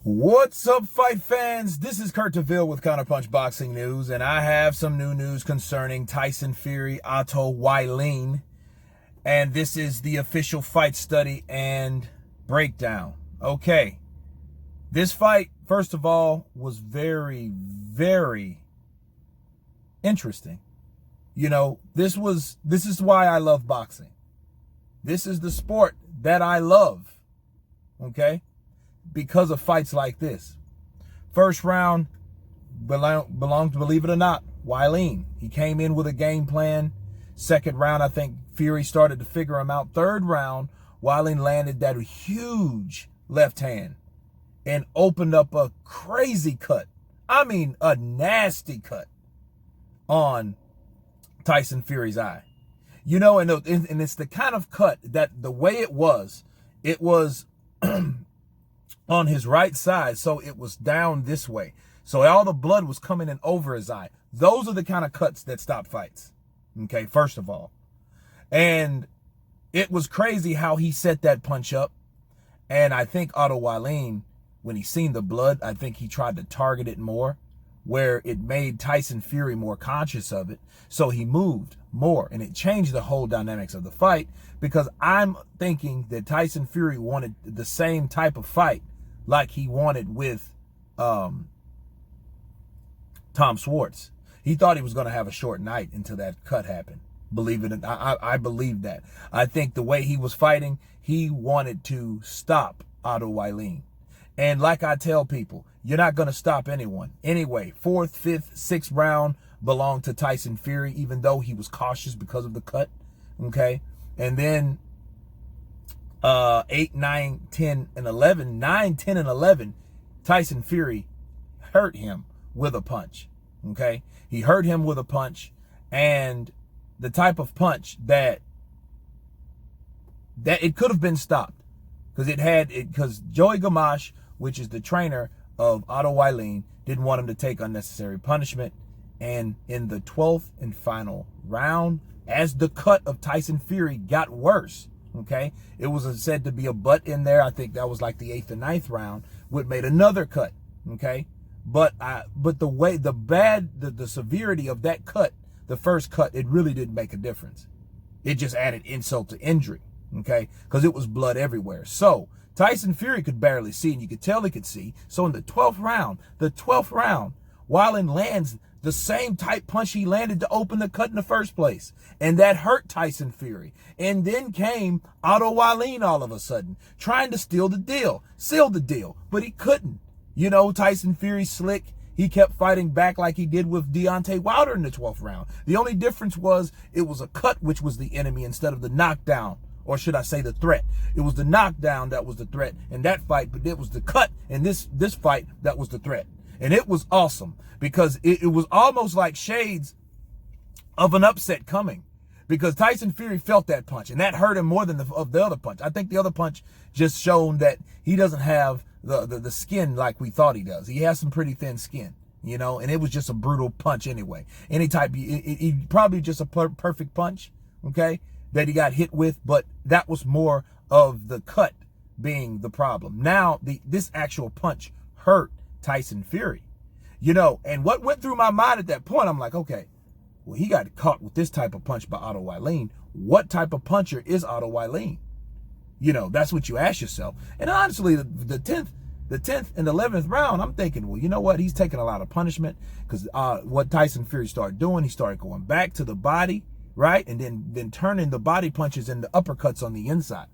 What's up, fight fans? This is Kurt DeVille with Counterpunch Boxing News, and I have some new news concerning Tyson Fury, Otto Wallin, and this is the official fight study and breakdown. Okay, this fight, first of all, was very, very interesting. You know, this is why I love boxing. This is the sport that I love, okay? Because of fights like this. First round belonged, believe it or not, Wallin. He came in with a game plan. Second round, I think Fury started to figure him out. Third round, Wallin landed that huge left hand and opened up a crazy cut. I mean, a nasty cut on Tyson Fury's eye. You know, and it's the kind of cut that the way it was on his right side, so it was down this way. So all the blood was coming in over his eye. Those are the kind of cuts that stop fights, okay, first of all. And it was crazy how he set that punch up. And I think Otto Wallin, when he seen the blood, I think he tried to target it more, where it made Tyson Fury more conscious of it. So he moved more, and it changed the whole dynamics of the fight, because I'm thinking that Tyson Fury wanted the same type of fight like he wanted with Tom Schwartz. He thought he was going to have a short night until that cut happened. Believe it or not, I believe that. I think the way he was fighting, he wanted to stop Otto Wallin. And like I tell people, you're not going to stop anyone. Anyway, fourth, fifth, sixth round belonged to Tyson Fury, even though he was cautious because of the cut, okay? And then 8, 9, 10, and 11, 9, 10, and 11, Tyson Fury hurt him with a punch, okay? He hurt him with a punch, and the type of punch that it could have been stopped, because Joey Gamache, which is the trainer of Auto Wallin, didn't want him to take unnecessary punishment. And in the 12th and final round, as the cut of Tyson Fury got worse, okay, it was said to be a butt in there. I think that was like the 8th and 9th round, which made another cut, okay? But the way, the severity of that cut, the first cut, it really didn't make a difference. It just added insult to injury, okay? Because it was blood everywhere. So Tyson Fury could barely see, and you could tell he could see. So in the 12th round, Wallin lands the same type punch he landed to open the cut in the first place. And that hurt Tyson Fury. And then came Otto Wallin all of a sudden, trying to seal the deal, but he couldn't. You know, Tyson Fury slick. He kept fighting back like he did with Deontay Wilder in the 12th round. The only difference was it was a cut which was the enemy instead of the knockdown. Or should I say the threat? It was the knockdown that was the threat in that fight, but it was the cut in this fight that was the threat. And it was awesome, because it was almost like shades of an upset coming, because Tyson Fury felt that punch, and that hurt him more than the other punch. I think the other punch just showed that he doesn't have the skin like we thought he does. He has some pretty thin skin, you know, and it was just a brutal punch anyway. Any type, he probably just a perfect punch, okay, that he got hit with, but that was more of the cut being the problem. Now, this actual punch hurt Tyson Fury, you know, and what went through my mind at that point, I'm like, okay, well, he got caught with this type of punch by Auto Wallin. What type of puncher is Auto Wallin? You know, that's what you ask yourself. And honestly, the 10th and 11th round, I'm thinking, well, you know what? He's taking a lot of punishment, because what Tyson Fury started doing, he started going back to the body, right? And then turning the body punches into uppercuts on the inside.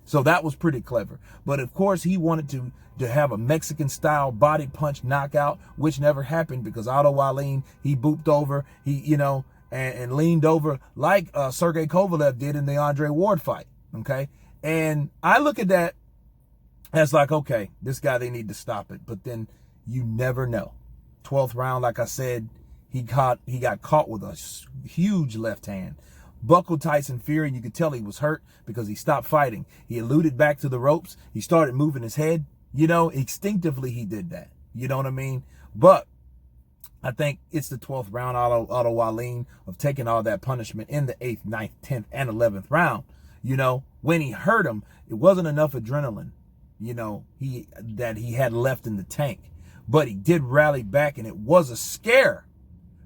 So that was pretty clever. But of course, he wanted to have a Mexican style body punch knockout, which never happened, because Otto Wallin, he booped over, and leaned over like Sergey Kovalev did in the Andre Ward fight, okay? And I look at that as like, okay, this guy, they need to stop it. But then you never know. 12th round, like I said, he got caught with a huge left hand. Buckled Tyson Fury, and you could tell he was hurt, because he stopped fighting. He eluded back to the ropes. He started moving his head. You know, instinctively he did that. You know what I mean? But I think it's the 12th round, Otto Wallin, of taking all that punishment in the 8th, 9th, 10th, and 11th round. You know, when he hurt him, it wasn't enough adrenaline that he had left in the tank. But he did rally back, and it was a scare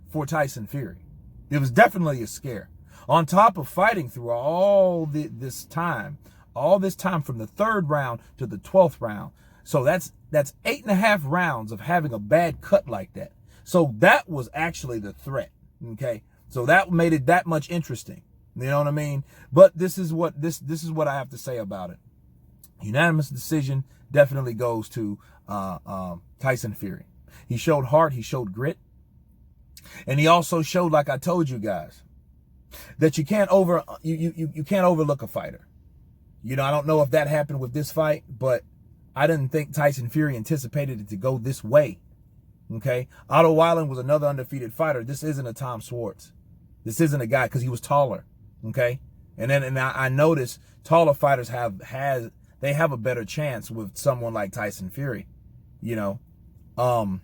for Tyson Fury. It was definitely a scare. On top of fighting through all this time from the 3rd round to the 12th round. So that's 8.5 rounds of having a bad cut like that. So that was actually the threat. Okay. So that made it that much interesting. You know what I mean? But this is what I have to say about it. Unanimous decision definitely goes to Tyson Fury. He showed heart, he showed grit, and he also showed, like I told you guys, that you can't overlook a fighter. I don't know if that happened with this fight, but I didn't think Tyson Fury anticipated it to go this way. Okay, Otto Wallin was another undefeated fighter. This isn't a Tom Schwartz. This isn't a guy, because he was taller. Okay, and I noticed taller fighters have a better chance with someone like Tyson Fury. Otto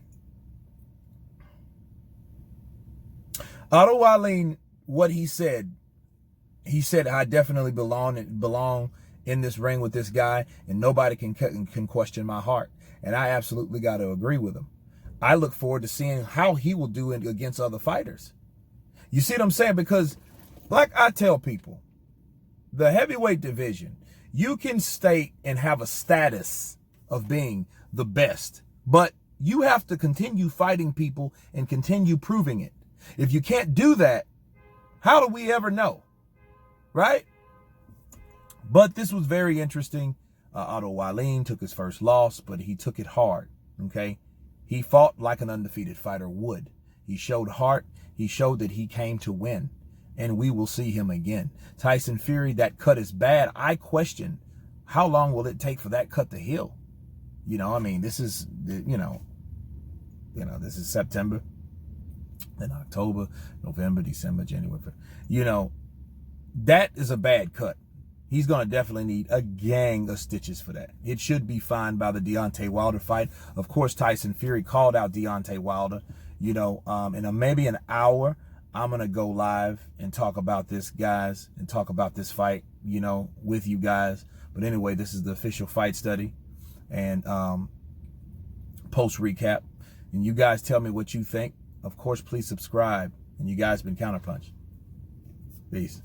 Wallin, what he said, I definitely belong in this ring with this guy, and nobody can question my heart. And I absolutely got to agree with him. I look forward to seeing how he will do against other fighters. You see what I'm saying? Because, like I tell people, the heavyweight division, you can state and have a status of being the best, but you have to continue fighting people and continue proving it. If you can't do that, how do we ever know? Right? But this was very interesting. Otto Wallin took his first loss, but he took it hard. Okay? He fought like an undefeated fighter would. He showed heart. He showed that he came to win. And we will see him again. Tyson Fury, that cut is bad. I question, how long will it take for that cut to heal? This is, this is September, then October, November, December, January. That is a bad cut. He's going to definitely need a gang of stitches for that. It should be fine by the Deontay Wilder fight. Of course, Tyson Fury called out Deontay Wilder. In maybe an hour, I'm going to go live and talk about this, guys, and talk about this fight, with you guys. But anyway, this is the official fight study and post recap. And you guys tell me what you think. Of course, please subscribe. And you guys been Counterpunch. Peace.